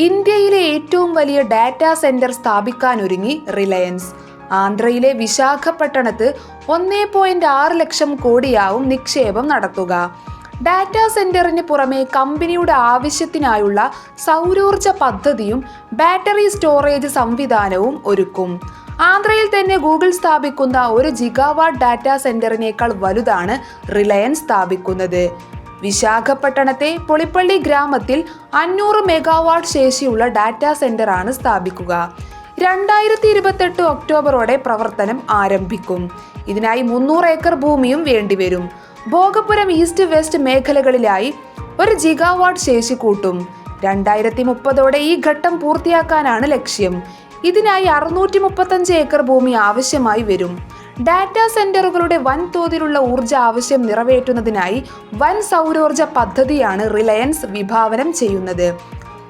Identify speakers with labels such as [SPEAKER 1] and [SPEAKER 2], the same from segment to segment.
[SPEAKER 1] ഇന്ത്യയിലെ ഏറ്റവും വലിയ ഡാറ്റാ സെന്റർ സ്ഥാപിക്കാനൊരുങ്ങി റിലയൻസ്. ആന്ധ്രയിലെ വിശാഖപട്ടണത്ത് 1.6 ലക്ഷം കോടിയാവും നിക്ഷേപം നടത്തുക. ഡാറ്റാ സെന്ററിന് പുറമെ കമ്പനിയുടെ ആവശ്യത്തിനായുള്ള സൗരോർജ പദ്ധതിയും ബാറ്ററി സ്റ്റോറേജ് സംവിധാനവും ഒരുക്കും. ആന്ധ്രയിൽ തന്നെ ഗൂഗിൾ സ്ഥാപിക്കുന്ന 1 ജിഗാവാട്ട് ഡാറ്റാ സെന്ററിനേക്കാൾ വലുതാണ് റിലയൻസ് സ്ഥാപിക്കുന്നത്. വിശാഖപട്ടണത്തെ പൊളിപ്പള്ളി ഗ്രാമത്തിൽ 500 മെഗാവാട്ട് ശേഷിയുള്ള ഡാറ്റാ സെന്ററാണ് സ്ഥാപിക്കുക. 2028 ഒക്ടോബറോടെ പ്രവർത്തനം ആരംഭിക്കും. ഇതിനായി 300 ഏക്കർ ഭൂമിയും വേണ്ടിവരും. ഭോഗപുരം ഈസ്റ്റ് വെസ്റ്റ് മേഖലകളിലായി 1 ജിഗാവാട്ട് ശേഷി കൂട്ടും. 2030ഓടെ ഈ ഘട്ടം പൂർത്തിയാക്കാനാണ് ലക്ഷ്യം. ഇതിനായി 635 ഏക്കർ ഭൂമി ആവശ്യമായി വരും. ഡാറ്റാ സെന്ററുകളുടെ വൻതോതിലുള്ള ഊർജ ആവശ്യം നിറവേറ്റുന്നതിനായി വൻ സൗരോർജ പദ്ധതിയാണ് റിലയൻസ് വിഭാവനം ചെയ്യുന്നത്.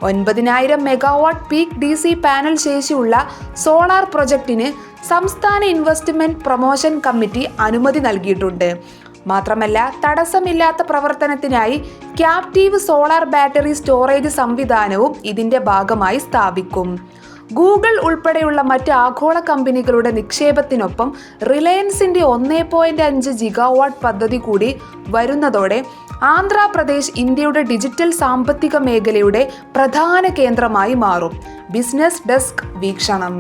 [SPEAKER 1] 9000 മെഗാവാട്ട് പീക്ക് DC പാനൽ ശേഷിയുള്ള സോളാർ പ്രൊജക്ടിന് സംസ്ഥാന ഇൻവെസ്റ്റ്മെന്റ് പ്രൊമോഷൻ കമ്മിറ്റി അനുമതി നൽകിയിട്ടുണ്ട്. മാത്രമല്ല, തടസ്സമില്ലാത്ത പ്രവർത്തനത്തിനായി ക്യാപ്റ്റീവ് സോളാർ ബാറ്ററി സ്റ്റോറേജ് സംവിധാനവും ഇതിന്റെ ഭാഗമായി സ്ഥാപിക്കും. ഗൂഗിൾ ഉൾപ്പെടെയുള്ള മറ്റ് ആഗോള കമ്പനികളുടെ നിക്ഷേപത്തിനൊപ്പം റിലയൻസിന്റെ 1.5 ജിഗാവാട്ട് പദ്ധതി കൂടി വരുന്നതോടെ ആന്ധ്രാപ്രദേശ് ഇന്ത്യയുടെ ഡിജിറ്റൽ സാമ്പത്തിക മേഖലയുടെ പ്രധാന കേന്ദ്രമായി മാറും. ബിസിനസ് ഡെസ്ക് വീക്ഷണം.